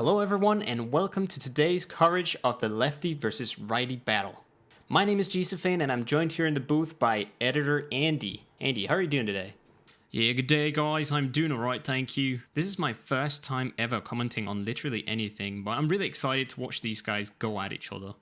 Hello everyone and welcome to today's coverage of the lefty versus righty battle. My name is Jezufan and I'm joined here in the booth by editor Andy. Andy, how are you doing today? Yeah, good day guys, I'm doing alright, thank you. This is my first time ever commenting on literally anything, but I'm really excited to watch these guys go at each other.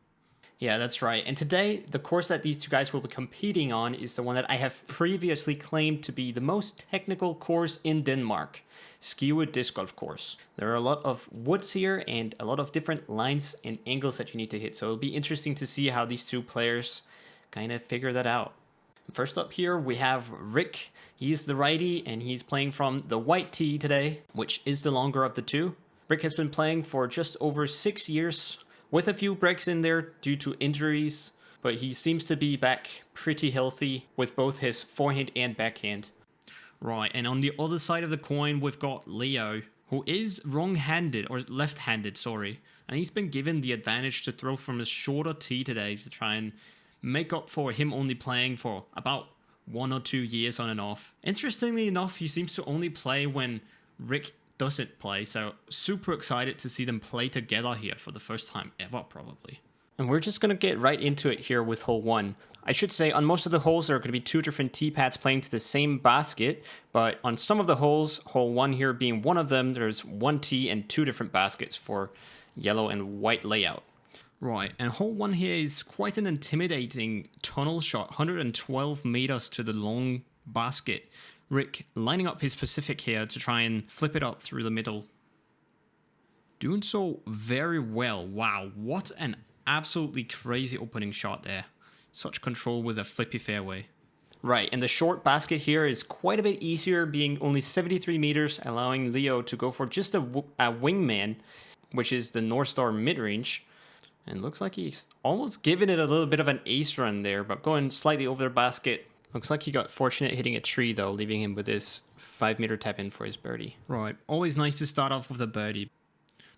Yeah, that's right. And today, the course that these two guys will be competing on is the one that I have previously claimed to be the most technical course in Denmark, Skive Disc Golf Course. There are a lot of woods here and a lot of different lines and angles that you need to hit. So it'll be interesting to see how these two players kind of figure that out. First up here, we have Rick. He's the righty and he's playing from the white tee today, which is the longer of the two. Rick has been playing for just over 6 years, with a few breaks in there due to injuries, but he seems to be back pretty healthy with both his forehand and backhand. Right, and on the other side of the coin, we've got Leo, who is wrong-handed, or left-handed, sorry. And he's been given the advantage to throw from his shorter tee today to try and make up for him only playing for about 1 or 2 years on and off. Interestingly enough, he seems to only play when Rick doesn't play, so super excited to see them play together here for the first time ever, probably. And we're just going to get right into it here with hole 1. I should say on most of the holes there are going to be 2 different tee pads playing to the same basket, but on some of the holes, hole 1 here being one of them, there's 1 tee and 2 different baskets for yellow and white layout. Right, and hole 1 here is quite an intimidating tunnel shot, 112 meters to the long basket. Rick lining up his Pacific here to try and flip it up through the middle. Doing so very well. Wow, what an absolutely crazy opening shot there. Such control with a flippy fairway. Right, and the short basket here is quite a bit easier, being only 73 meters, allowing Leo to go for just a wingman, which is the Northstar mid-range. And looks like he's almost given it a little bit of an ace run there, but going slightly over the basket. Looks like he got fortunate hitting a tree though, leaving him with this 5-meter tap in for his birdie. Right, always nice to start off with a birdie.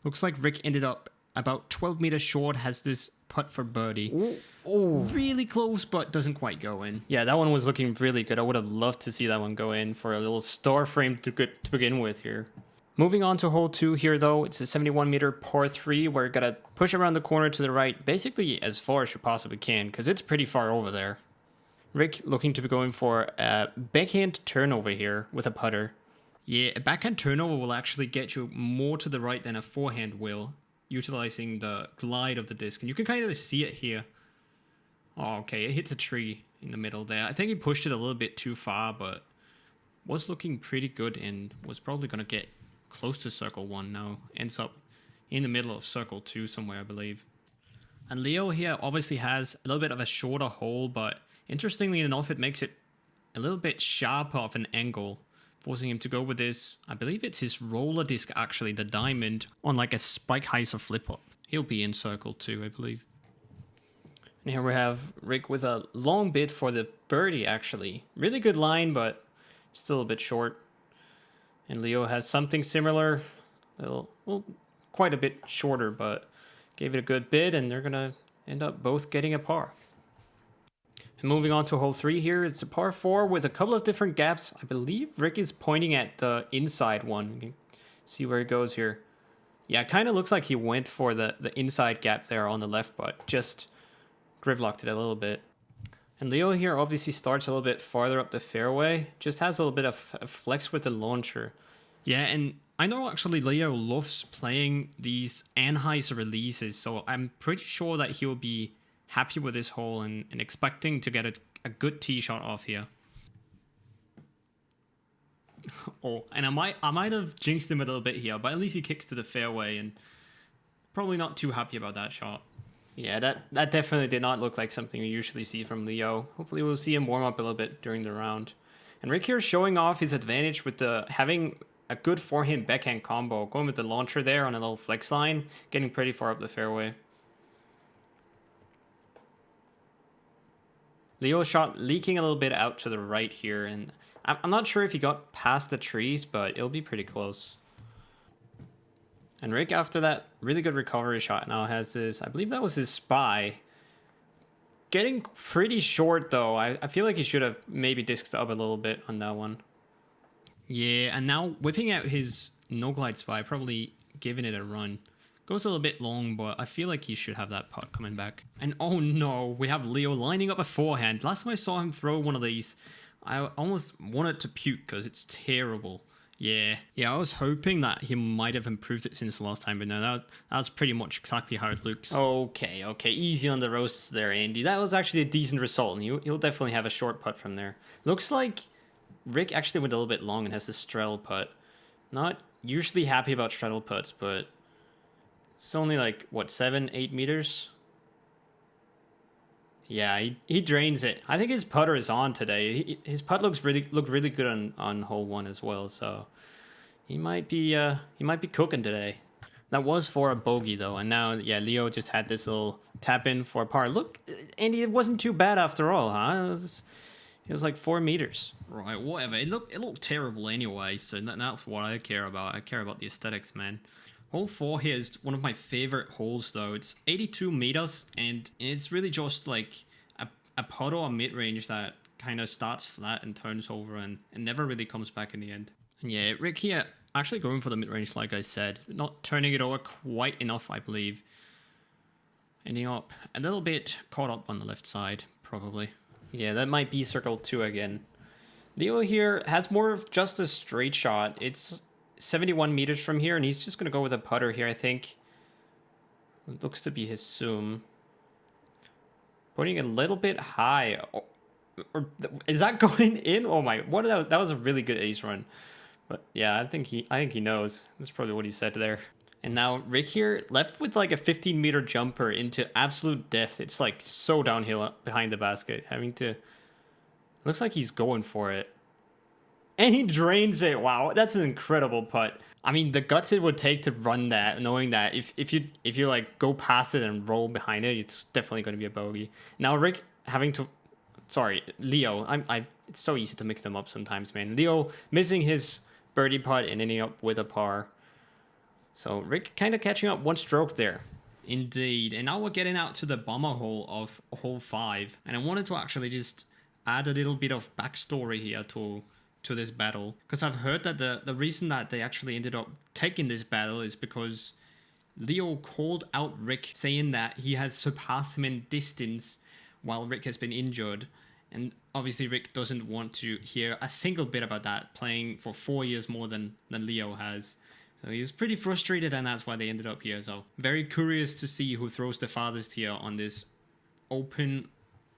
Looks like Rick ended up about 12 meters short, has this putt for birdie. Oh, really close, but doesn't quite go in. Yeah, that one was looking really good. I would have loved to see that one go in for a little star frame to begin with here. Moving on to hole 2 here though, it's a 71-meter par 3 where you gotta push around the corner to the right, basically as far as you possibly can, because it's pretty far over there. Rick looking to be going for a backhand turnover here with a putter. Yeah, a backhand turnover will actually get you more to the right than a forehand will, utilizing the glide of the disc. And you can kind of see it here. Oh, okay, it hits a tree in the middle there. I think he pushed it a little bit too far, but was looking pretty good and was probably going to get close to circle 1 now. Ends up in the middle of circle 2 somewhere, I believe. And Leo here obviously has a little bit of a shorter hole, but interestingly enough, it makes it a little bit sharper of an angle, forcing him to go with this, I believe it's his roller disc actually, the diamond, on like a spike heiser flip up. He'll be in circle 2, I believe. And here we have Rick with a long bid for the birdie actually. Really good line, but still a bit short. And Leo has something similar, well, quite a bit shorter, but gave it a good bid, and they're gonna end up both getting a par. And moving on to hole 3 here, it's a par 4 with a couple of different gaps. I believe Rick is pointing at the inside one. You can see where it goes here. Yeah, it kind of looks like he went for the inside gap there on the left, but just grip-locked it a little bit. And Leo here obviously starts a little bit farther up the fairway. Just has a little bit of a flex with the launcher. Yeah, and I know actually Leo loves playing these Anheuser releases, so I'm pretty sure that he'll be happy with this hole and expecting to get a good tee shot off here. Oh, and I might have jinxed him a little bit here, but at least he kicks to the fairway and probably not too happy about that shot. Yeah, that definitely did not look like something you usually see from Leo. Hopefully we'll see him warm up a little bit during the round. And Rick here showing off his advantage with having a good forehand backhand combo, going with the launcher there on a little flex line, getting pretty far up the fairway. Leo's shot leaking a little bit out to the right here, and I'm not sure if he got past the trees, but it'll be pretty close. And Rick, after that really good recovery shot, now has this, I believe that was his spy. Getting pretty short though. I feel like he should have maybe disked up a little bit on that one. Yeah, and now whipping out his no glide spy, probably giving it a run. Goes a little bit long, but I feel like he should have that putt coming back. And oh no, we have Leo lining up a forehand. Last time I saw him throw one of these, I almost wanted to puke because it's terrible. Yeah, I was hoping that he might have improved it since the last time, but no, that's pretty much exactly how it looks. Okay, easy on the roasts there, Andy. That was actually a decent result, and he'll definitely have a short putt from there. Looks like Rick actually went a little bit long and has a straddle putt. Not usually happy about straddle putts, but it's only like, what, 7-8 meters? Yeah, he drains it. I think his putter is on today. His putt looked really good on hole 1 as well. So he might be cooking today. That was for a bogey though, and now yeah, Leo just had this little tap in for a par. Look, Andy, it wasn't too bad after all, huh? It was like 4 meters. Right, whatever. It looked terrible anyway. So that's what I care about. I care about the aesthetics, man. Hole 4 here is one of my favorite holes though. It's 82 meters and it's really just like a putt or a mid-range that kind of starts flat and turns over and never really comes back in the end. And yeah, Rick here actually going for the mid-range like I said. Not turning it over quite enough, I believe. Ending up a little bit caught up on the left side, probably. Yeah, that might be circle 2 again. Leo here has more of just a straight shot. It's 71 meters from here, and he's just going to go with a putter here, I think. It looks to be his zoom. Putting it a little bit high. Or is that going in? Oh my, that was a really good ace run. But yeah, I think he knows. That's probably what he said there. And now Rick here left with like a 15-meter jumper into absolute death. It's like so downhill behind the basket. Looks like he's going for it. And he drains it. Wow, that's an incredible putt. I mean, the guts it would take to run that, knowing that if you like go past it and roll behind it, it's definitely going to be a bogey. Now Rick Leo. It's so easy to mix them up sometimes, man. Leo missing his birdie putt and ending up with a par. So Rick kind of catching up one stroke there. Indeed. And now we're getting out to the bomber hole of hole 5. And I wanted to actually just add a little bit of backstory here to this battle. Because I've heard that the reason that they actually ended up taking this battle is because Leo called out Rick saying that he has surpassed him in distance while Rick has been injured. And obviously Rick doesn't want to hear a single bit about that, playing for 4 years more than Leo has. So he was pretty frustrated, and that's why they ended up here. So very curious to see who throws the farthest here on this open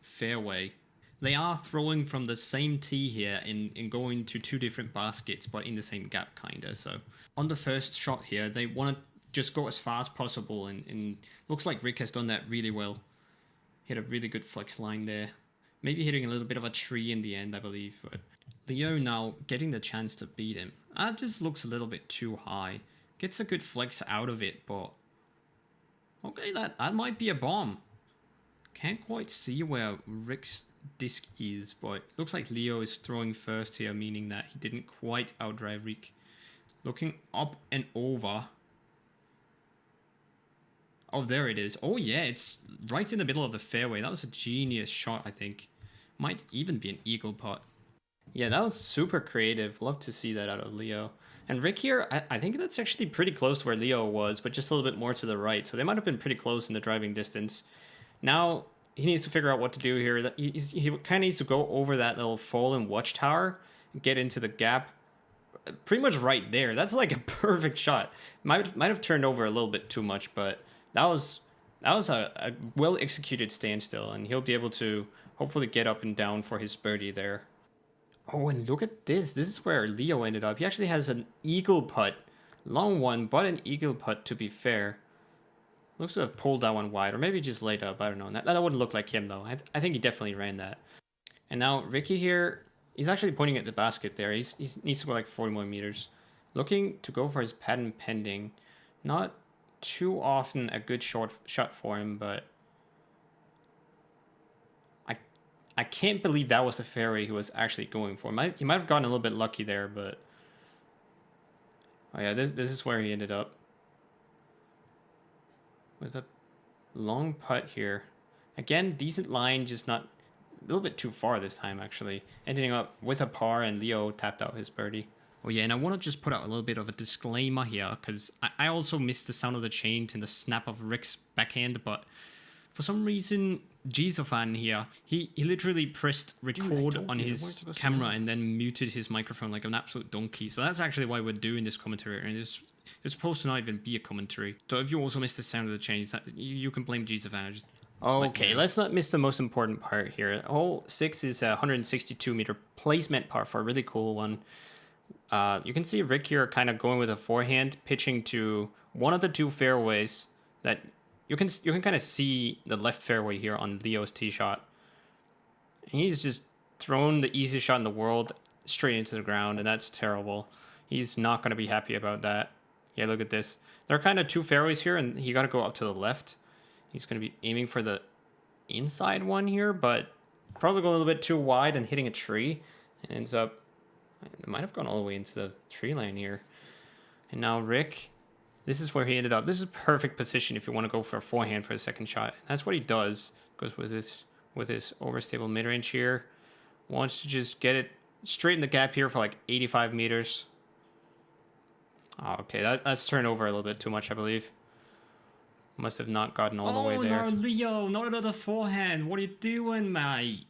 fairway. They are throwing from the same tee here in going to 2 different baskets, but in the same gap, kinda. So on the first shot here, they want to just go as far as possible, and looks like Rick has done that really well. Hit a really good flex line there. Maybe hitting a little bit of a tree in the end, I believe, but Leo now getting the chance to beat him. That just looks a little bit too high. Gets a good flex out of it, but okay, that might be a bomb. Can't quite see where Rick's disc is, but looks like Leo is throwing first here, meaning that he didn't quite outdrive Rick. Looking up and over. Oh, there it is. Oh yeah, it's right in the middle of the fairway. That was a genius shot, I think. Might even be an eagle putt. Yeah, that was super creative. Love to see that out of Leo. And Rick here, I think that's actually pretty close to where Leo was, but just a little bit more to the right. So they might have been pretty close in the driving distance. Now he needs to figure out what to do here. He kind of needs to go over that little fallen watchtower, get into the gap. Pretty much right there. That's like a perfect shot. Might have turned over a little bit too much, but that was a well executed standstill, and he'll be able to hopefully get up and down for his birdie there. Oh, and look at this. This is where Leo ended up. He actually has an eagle putt. Long one, but an eagle putt to be fair. Looks to have pulled that one wide, or maybe just laid up. I don't know. That wouldn't look like him, though. I think he definitely ran that. And now Ricky here, he's actually pointing at the basket there. He needs to go like 40 more meters. Looking to go for his patent pending. Not too often a good short shot for him, but I can't believe that was the fairway he was actually going for. He might have gotten a little bit lucky there, but oh yeah, this is where he ended up with a long putt here. Again, decent line, just not a little bit too far this time actually. Ending up with a par, and Leo tapped out his birdie. Oh yeah, and I want to just put out a little bit of a disclaimer here, because I also missed the sound of the chain and the snap of Rick's backhand, but for some reason, Jezufan here, he literally pressed record on his camera and then muted his microphone like an absolute donkey. So that's actually why we're doing this commentary, and it's supposed to not even be a commentary. So if you also missed the sound of the chains, that you can blame Jezufan. Okay, let's not miss the most important part here. Hole 6 is a 162 meter placement par for a really cool one. You can see Rick here kind of going with a forehand, pitching to one of the two fairways that you can kind of see the left fairway here on Leo's tee shot. And he's just thrown the easiest shot in the world straight into the ground, and that's terrible. He's not going to be happy about that. Yeah, look at this. There are kind of two fairways here, and he got to go up to the left. He's going to be aiming for the inside one here, but probably going a little bit too wide and hitting a tree. And ends up, it might have gone all the way into the tree line here. And now Rick, this is where he ended up. This is perfect position if you want to go for a forehand for the second shot. That's what he does. Goes with his overstable mid-range here. Wants to just get it straight in the gap here for like 85 meters. Oh, okay, that's turned over a little bit too much, I believe. Must have not gotten all the way there. Oh no, Leo, not another forehand. What are you doing, mate?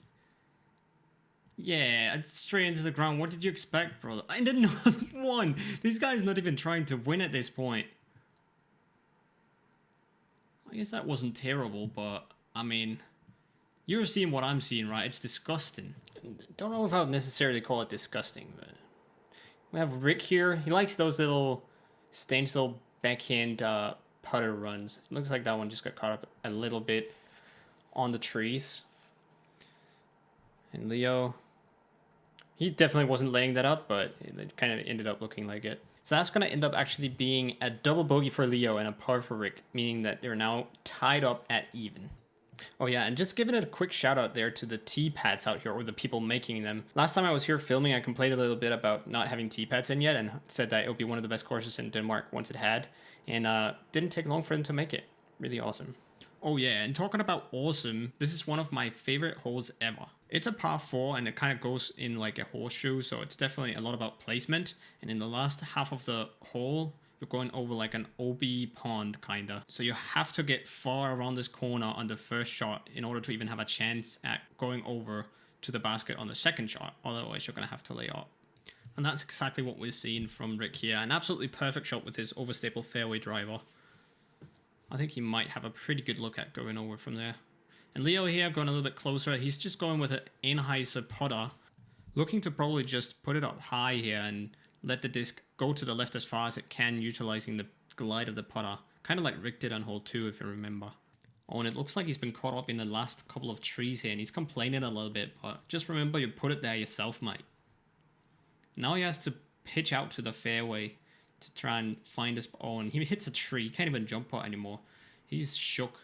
Yeah, it's straight into the ground. What did you expect, brother? And another one. This guy's not even trying to win at this point. I guess that wasn't terrible, but I mean, you're seeing what I'm seeing, right? It's disgusting. Don't know if I would necessarily call it disgusting, but we have Rick here. He likes those little little backhand putter runs. It looks like that one just got caught up a little bit on the trees. And Leo, he definitely wasn't laying that up, but it kind of ended up looking like it. So that's going to end up actually being a double bogey for Leo and a par for Rick, meaning that they're now tied up at even. Oh yeah, and just giving it a quick shout out there to the tee pads out here, or the people making them. Last time I was here filming, I complained a little bit about not having tee pads in yet, and said that it would be one of the best courses in Denmark once it had, and didn't take long for them to make it. Really awesome. Oh yeah, and talking about awesome, this is one of my favorite holes ever. It's a par 4 and it kind of goes in like a horseshoe, so it's definitely a lot about placement. And in the last half of the hole, you're going over like an OB pond kinda. So you have to get far around this corner on the first shot in order to even have a chance at going over to the basket on the second shot. Otherwise you're gonna have to lay up. And that's exactly what we're seeing from Rick here. An absolutely perfect shot with his overstaple fairway driver. I think he might have a pretty good look at going over from there. And Leo here going a little bit closer. He's just going with an Anheuser putter. Looking to probably just put it up high here and let the disc go to the left as far as it can, utilizing the glide of the putter. Kind of like Rick did on hole 2, if you remember. Oh, and it looks like he's been caught up in the last couple of trees here, and he's complaining a little bit, but just remember you put it there yourself, mate. Now he has to pitch out to the fairway to try and find his... Oh, and he hits a tree. He can't even jump putt anymore. He's shook.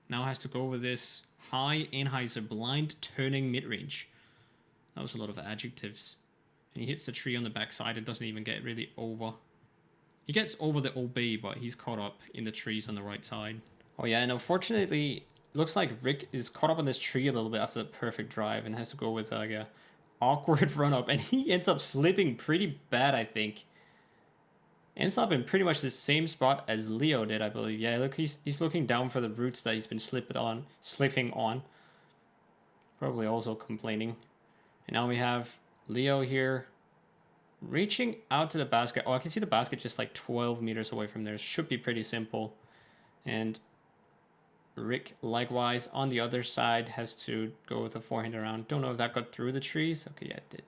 Now has to go with this high Anheuser blind turning mid-range. That was a lot of adjectives. And he hits the tree on the backside and doesn't even get really over. He gets over the OB, but he's caught up in the trees on the right side. Oh yeah, and unfortunately, it looks like Rick is caught up on this tree a little bit after the perfect drive and has to go with like a awkward run up, and he ends up slipping pretty bad, I think. Ends up in pretty much the same spot as Leo did, I believe. Yeah, look, he's looking down for the roots that he's been slipping on. Probably also complaining. And now we have Leo here reaching out to the basket. Oh, I can see the basket just like 12 meters away from there. Should be pretty simple. And Rick, likewise, on the other side, has to go with a forehand around. Don't know if that got through the trees. Okay, yeah, it did.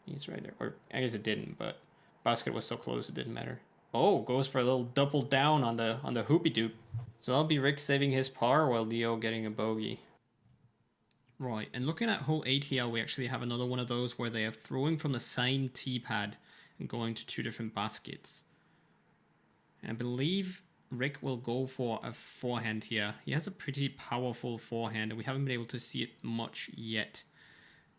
He's right there. Or I guess it didn't, but basket was so close it didn't matter. Oh, goes for a little double down on the hoopy doop. So that'll be Rick saving his par while Leo getting a bogey. Right, and looking at hole 8 here, we actually have another one of those where they are throwing from the same tee pad and going to two different baskets. And I believe Rick will go for a forehand here. He has a pretty powerful forehand, and we haven't been able to see it much yet.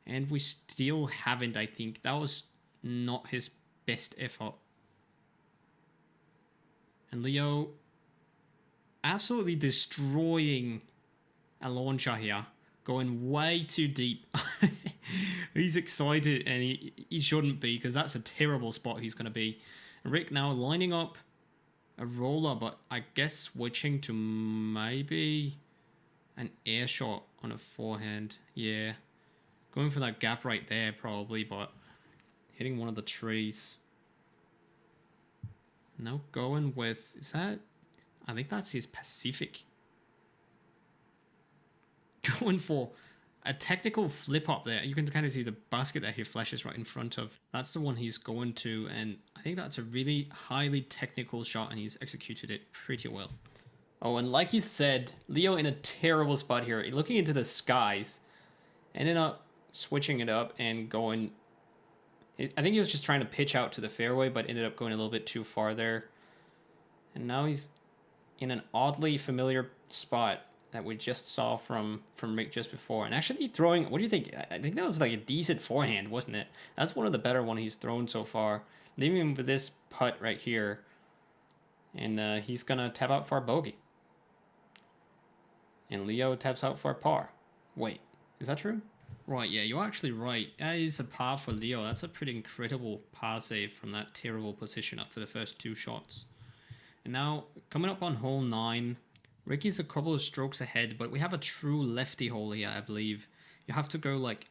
And we still haven't, I think. That was not his best effort. And Leo absolutely destroying a launcher here. Going way too deep. He's excited, and he shouldn't be, because that's a terrible spot he's going to be. Rick now lining up a roller, but I guess switching to maybe an air shot on a forehand. Yeah. Going for that gap right there, probably, but hitting one of the trees. Now going with, is that, I think that's his Pacific. Going for a technical flip up there. You can kind of see the basket that he flashes right in front of. That's the one he's going to, and I think that's a really highly technical shot, and he's executed it pretty well. Oh, and like you said, Leo in a terrible spot here. Looking into the skies. Ended up switching it up and going... I think he was just trying to pitch out to the fairway, but ended up going a little bit too far there. And now he's in an oddly familiar spot that we just saw from Rick just before. And actually throwing... What do you think? I think that was like a decent forehand, wasn't it? That's one of the better ones he's thrown so far. Leaving him with this putt right here. And he's going to tap out for a bogey. And Leo taps out for a par. Wait, is that true? Right, yeah, you're actually right. That is a par for Leo. That's a pretty incredible par save from that terrible position after the first two shots. And now, coming up on hole 9, Ricky's a couple of strokes ahead, but we have a true lefty hole here, I believe. You have to go like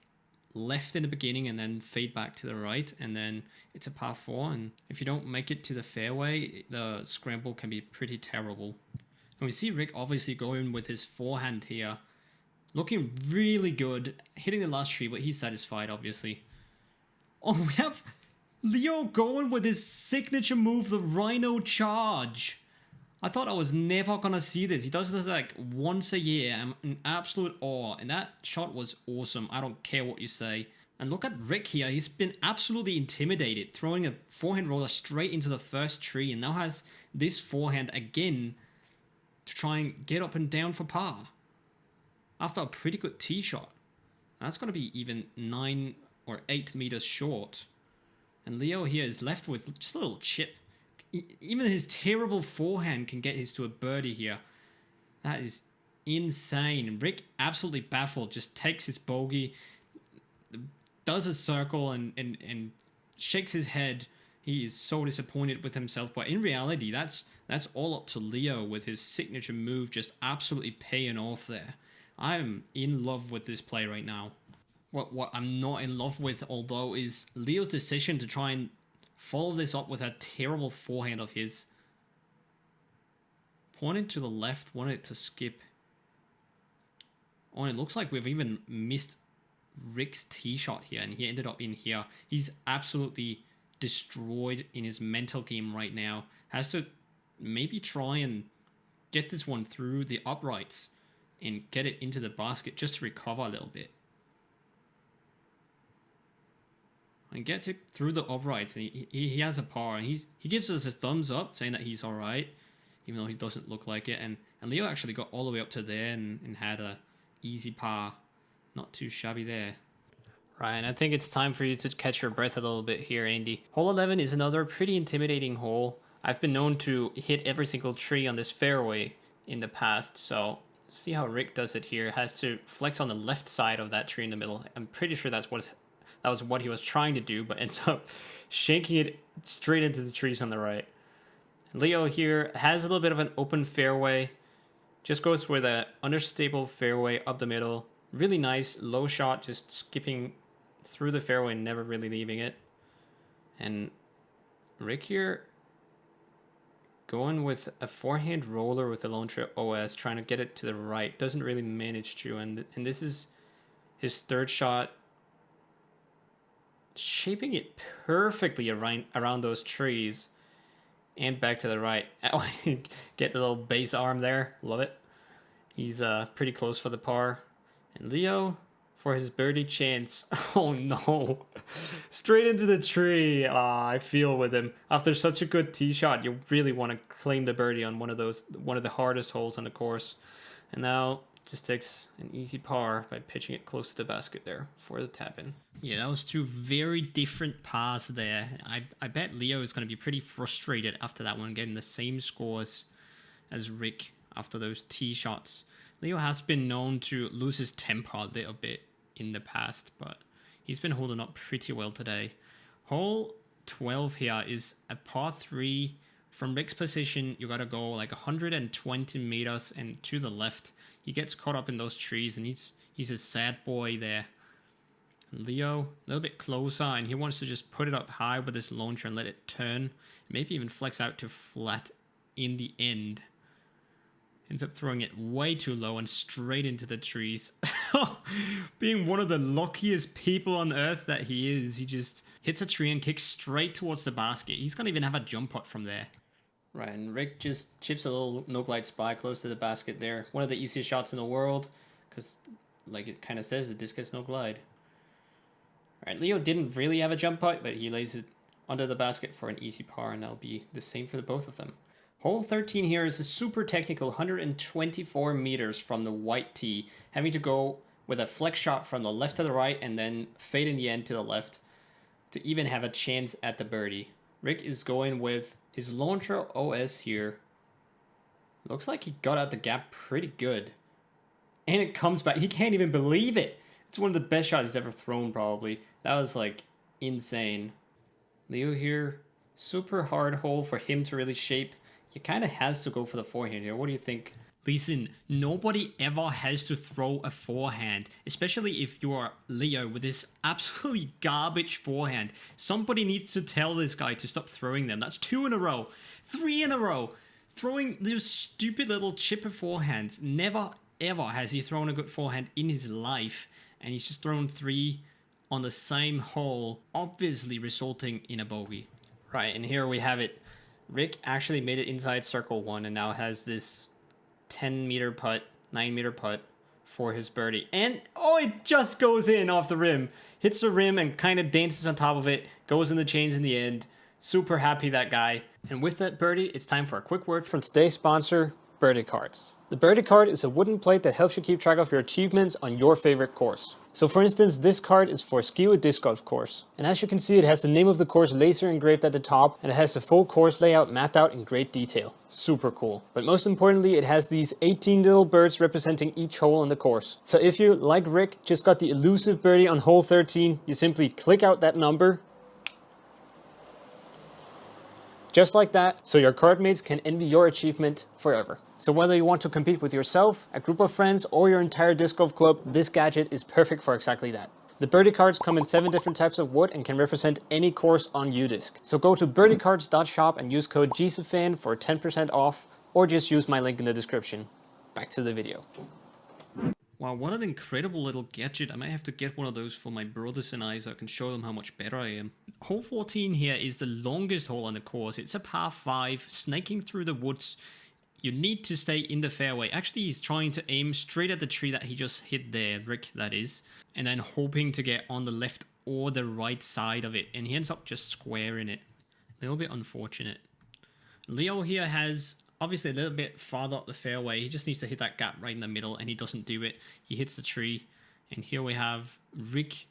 left in the beginning and then fade back to the right, and then it's a par 4. And if you don't make it to the fairway, the scramble can be pretty terrible. And we see Rick obviously going with his forehand here. Looking really good. Hitting the last tree, but he's satisfied, obviously. Oh, we have Leo going with his signature move, the Rhino Charge. I thought I was never going to see this. He does this like once a year. I'm in absolute awe. And that shot was awesome. I don't care what you say. And look at Rick here. He's been absolutely intimidated. Throwing a forehand roller straight into the first tree. And now has this forehand again to try and get up and down for par. After a pretty good tee shot. That's going to be even 9 or 8 meters short. And Leo here is left with just a little chip. Even his terrible forehand can get his to a birdie here. That is insane. Rick absolutely baffled. Just takes his bogey. Does a circle and shakes his head. He is so disappointed with himself. But in reality, that's all up to Leo with his signature move just absolutely paying off there. I'm in love with this play right now. What I'm not in love with, although, is Leo's decision to try and follow this up with a terrible forehand of his. Pointed to the left, wanted to skip. Oh, and it looks like we've even missed Rick's tee shot here, and he ended up in here. He's absolutely destroyed in his mental game right now. Has to maybe try and get this one through the uprights and get it into the basket just to recover a little bit. And gets it through the uprights, and he has a par, and he gives us a thumbs up saying that he's alright, even though he doesn't look like it. And Leo actually got all the way up to there and had a easy par. Not too shabby there. Right, I think it's time for you to catch your breath a little bit here, Andy. Hole 11 is another pretty intimidating hole. I've been known to hit every single tree on this fairway in the past, so see how Rick does it here. Has to flex on the left side of that tree in the middle. I'm pretty sure that was what he was trying to do, but ends up shanking it straight into the trees on the right. Leo here has a little bit of an open fairway. Just goes with an understable fairway up the middle. Really nice low shot, just skipping through the fairway, never really leaving it. And Rick here going with a forehand roller with the Lone Tree OS, trying to get it to the right. Doesn't really manage to, and this is his third shot. Shaping it perfectly around those trees and back to the right. Get the little base arm there. Love it. He's pretty close for the par. And Leo for his birdie chance. Oh no. Straight into the tree. I feel with him. After such a good tee shot, you really want to claim the birdie on one of the hardest holes on the course. And now just takes an easy par by pitching it close to the basket there for the tap-in. Yeah, that was two very different pars there. I bet Leo is going to be pretty frustrated after that one, getting the same scores as Rick after those tee shots. Leo has been known to lose his temper a little bit in the past, but He's been holding up pretty well today. Hole 12 here is a par 3. From Rick's position, you gotta go like 120 meters and to the left. He gets caught up in those trees and he's a sad boy there. Leo, a little bit closer, and he wants to just put it up high with his launcher and let it turn. Maybe even flex out to flat in the end. Ends up throwing it way too low and straight into the trees. Being one of the luckiest people on earth that he is, he just hits a tree and kicks straight towards the basket. He's gonna even have a jump putt from there. Right, and Rick just chips a little no-glide spy close to the basket there. One of the easiest shots in the world, because like it kind of says, the disc has no glide. Alright, Leo didn't really have a jump putt, but he lays it under the basket for an easy par, and that'll be the same for the both of them. Hole 13 here is a super technical 124 meters from the white tee, having to go with a flex shot from the left to the right and then fade in the end to the left to even have a chance at the birdie. Rick is going with his launcher OS here. Looks like he got out the gap pretty good. And it comes back. He can't even believe it. It's one of the best shots he's ever thrown, probably. That was like insane. Leo here, super hard hole for him to really shape. He kind of has to go for the forehand here. What do you think? Listen, nobody ever has to throw a forehand, especially if you are Leo with this absolutely garbage forehand. Somebody needs to tell this guy to stop throwing them. That's 2 in a row, 3 in a row. Throwing those stupid little chipper forehands. Never ever has he thrown a good forehand in his life, and he's just thrown 3 on the same hole, obviously resulting in a bogey. Right, and here we have it. Rick actually made it inside circle 1 and now has this 10-meter putt, 9-meter putt for his birdie. And, oh, it just goes in off the rim. Hits the rim and kind of dances on top of it. Goes in the chains in the end. Super happy, that guy. And with that birdie, it's time for a quick word from today's sponsor, Birdie Cards. The Birdie Card is a wooden plate that helps you keep track of your achievements on your favorite course. So for instance, this card is for Skiwa Disc Golf Course. And as you can see, it has the name of the course laser engraved at the top, and it has the full course layout mapped out in great detail. Super cool. But most importantly, it has these 18 little birds representing each hole on the course. So if you, like Rick, just got the elusive birdie on hole 13, you simply click out that number, just like that, so your card mates can envy your achievement forever. So whether you want to compete with yourself, a group of friends, or your entire disc golf club, this gadget is perfect for exactly that. The birdie cards come in 7 different types of wood and can represent any course on UDisc. So go to birdiecards.shop and use code Jezufan for 10% off, or just use my link in the description. Back to the video. Wow, what an incredible little gadget. I might have to get one of those for my brothers and I so I can show them how much better I am. Hole 14 here is the longest hole on the course. It's a par 5, snaking through the woods. You need to stay in the fairway. Actually, he's trying to aim straight at the tree that he just hit there, Rick, that is. And then hoping to get on the left or the right side of it. And he ends up just squaring it. A little bit unfortunate. Leo here has obviously a little bit farther up the fairway. He just needs to hit that gap right in the middle, and he doesn't do it. He hits the tree. And here we have Rick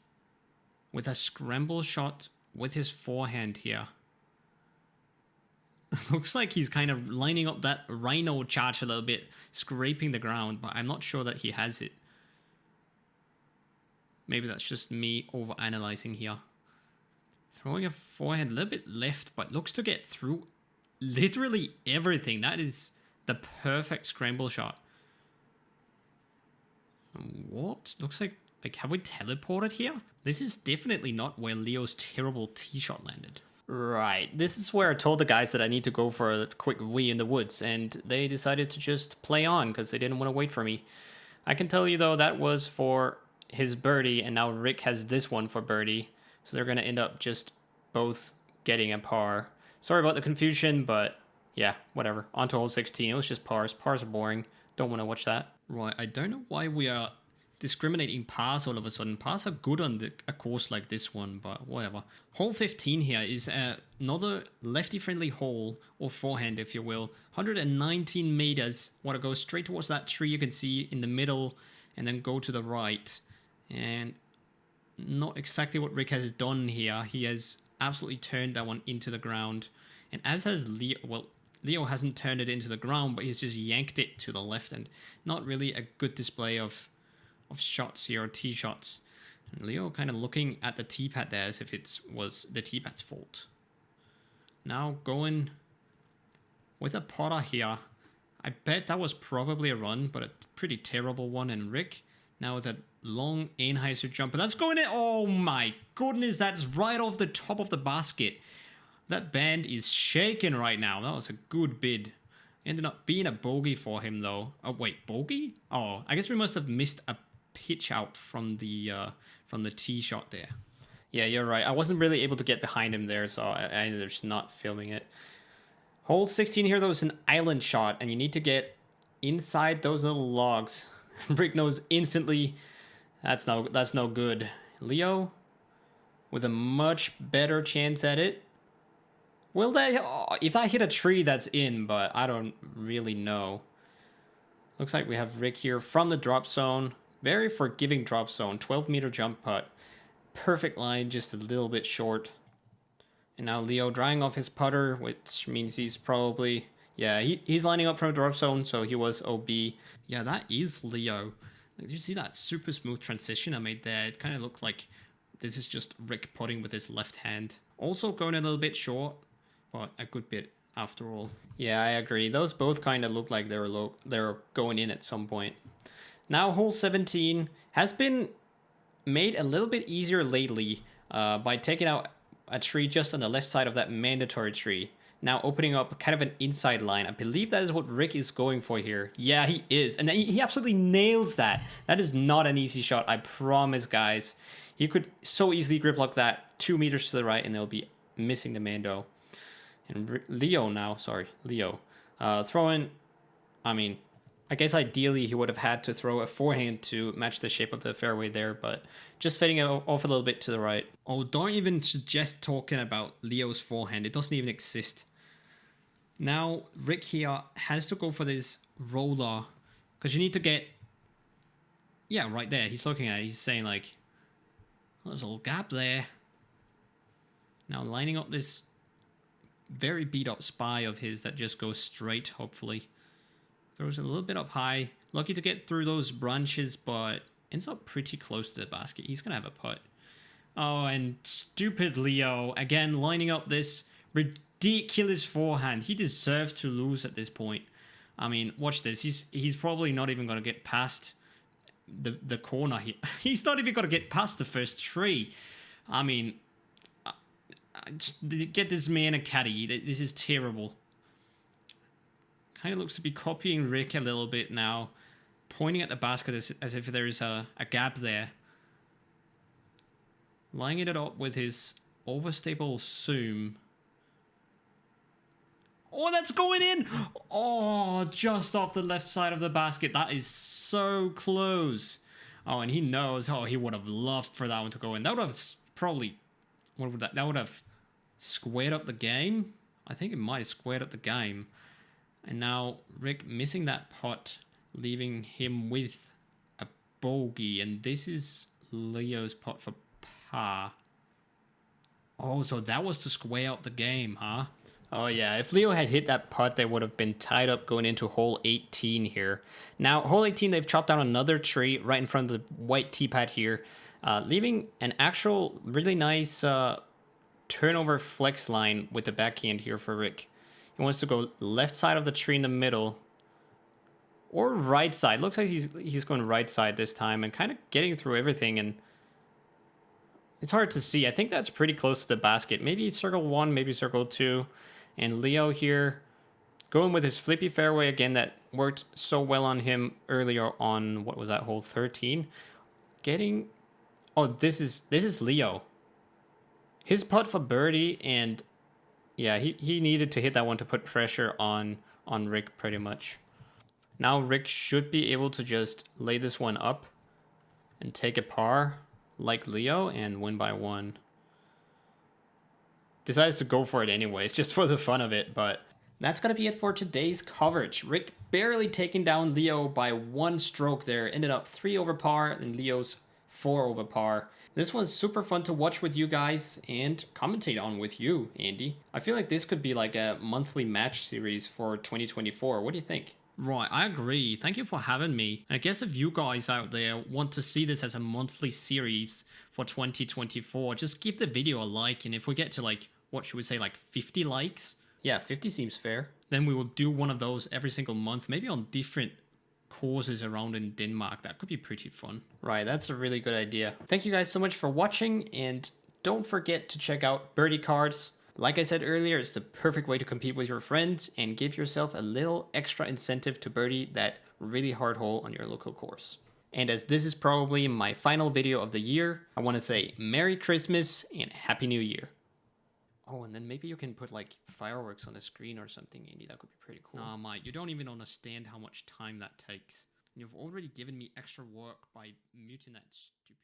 with a scramble shot with his forehand here. Looks like he's kind of lining up that rhino charge a little bit, scraping the ground, but I'm not sure that he has it. Maybe that's just me overanalyzing here. Throwing a forehand a little bit left, but looks to get through literally everything. That is the perfect scramble shot. What? Looks like have we teleported here? This is definitely not where Leo's terrible tee shot landed. Right, this is where I told the guys that I need to go for a quick wee in the woods, and they decided to just play on because they didn't want to wait for me. I can tell you though, that was for his birdie, and now Rick has this one for birdie, so they're going to end up just both getting a par. Sorry about the confusion, but yeah, whatever. On to hole 16, it was just pars. Pars are boring, don't want to watch that. Right, I don't know why we are discriminating pars all of a sudden. Pars are good on a course like this one, but whatever. Hole 15 here is another lefty-friendly hole, or forehand if you will. 119 meters. Want to go straight towards that tree you can see in the middle, and then go to the right. And not exactly what Rick has done here. He has absolutely turned that one into the ground. And as has Leo, well, Leo hasn't turned it into the ground, but he's just yanked it to the left, and not really a good display of shots here, or tee shots. And Leo kind of looking at the T-pad there as if it was the T-pad's fault. Now going with a Potter here. I bet that was probably a run, but a pretty terrible one. And Rick now with a long Einheiser jump. But that's going in. Oh my goodness, that's right off the top of the basket. That band is shaking right now. That was a good bid. Ended up being a bogey for him though. Oh wait, bogey? Oh, I guess we must have missed a pitch out from the tee shot there. Yeah, you're right. I wasn't really able to get behind him there, so I ended up just not filming it. Hole 16 here though is an island shot, and you need to get inside those little logs. Rick knows instantly that's no good. Leo with a much better chance at it. Will they? Oh, if I hit a tree, that's in, but I don't really know. Looks like we have Rick here from the drop zone. Very forgiving drop zone. 12-meter jump putt. Perfect line, just a little bit short. And now Leo drying off his putter, which means he's probably... Yeah, he's lining up from a drop zone, so he was OB. Yeah, that is Leo. Did you see that super smooth transition I made there? It kind of looked like this is just Rick putting with his left hand. Also going a little bit short, but a good bit after all. Yeah, I agree. Those both kind of look like they were going in at some point. Now hole 17 has been made a little bit easier lately by taking out a tree just on the left side of that mandatory tree. Now opening up kind of an inside line. I believe that is what Rick is going for here. Yeah, he is. And he absolutely nails that. That is not an easy shot, I promise, guys. He could so easily grip lock that 2 meters to the right and they'll be missing the Mando. And Leo throwing, I mean, I guess ideally he would have had to throw a forehand to match the shape of the fairway there, but just fading it off a little bit to the right. Oh, don't even suggest talking about Leo's forehand. It doesn't even exist. Now, Rick here has to go for this roller, because you need to get, yeah, right there. He's looking at it. He's saying like, oh, there's a little gap there. Now lining up this very beat up spy of his that just goes straight, hopefully. Throws a little bit up high. Lucky to get through those branches, but ends up pretty close to the basket. He's going to have a putt. Oh, and stupid Leo. Again, lining up this ridiculous forehand. He deserves to lose at this point. I mean, watch this. He's probably not even going to get past the corner here. He's not even going to get past the first tree. I mean, get this man a caddy. This is terrible. Kind of looks to be copying Rick a little bit now. Pointing at the basket as if there is a gap there. Lining it up with his overstable zoom. Oh, that's going in! Oh, just off the left side of the basket. That is so close. Oh, and he knows. Oh, he would have loved for that one to go in. That would have probably... What would that would have squared up the game? I think it might have squared up the game. And now Rick missing that putt, leaving him with a bogey. And this is Leo's putt for par. Oh, so that was to square up the game, huh? Oh yeah, if Leo had hit that putt, they would have been tied up going into hole 18 here. Now, hole 18, they've chopped down another tree right in front of the white tee pad here, leaving an actual really nice turnover flex line with the backhand here for Rick. He wants to go left side of the tree in the middle. Or right side. Looks like he's going right side this time and kind of getting through everything. And it's hard to see. I think that's pretty close to the basket. Maybe circle 1, maybe circle 2. And Leo here going with his flippy fairway again that worked so well on him earlier on, what was that, hole 13? Getting... Oh, this is Leo. His putt for birdie, and... Yeah, he needed to hit that one to put pressure on Rick pretty much. Now Rick should be able to just lay this one up and take a par like Leo and win by 1. Decides to go for it anyways, just for the fun of it, but that's going to be it for today's coverage. Rick barely taking down Leo by 1 stroke there. Ended up 3 over par and Leo's 4 over par. This was super fun to watch with you guys and commentate on with you, Andy. I feel like this could be like a monthly match series for 2024. What do you think? Right, I agree. Thank you for having me. And I guess if you guys out there want to see this as a monthly series for 2024, just give the video a like. And if we get to like, what should we say, like 50 likes? Yeah, 50 seems fair. Then we will do one of those every single month, maybe on different courses around in Denmark. That could be pretty fun. Right, that's a really good idea. Thank you guys so much for watching, and don't forget to check out birdie cards. Like I said earlier, it's the perfect way to compete with your friends and give yourself a little extra incentive to birdie that really hard hole on your local course. And as this is probably my final video of the year, I want to say Merry Christmas and Happy New Year. Oh, and then maybe you can put like fireworks on the screen or something, Andy. That could be pretty cool. Nah, mate, you don't even understand how much time that takes. And you've already given me extra work by muting that stupid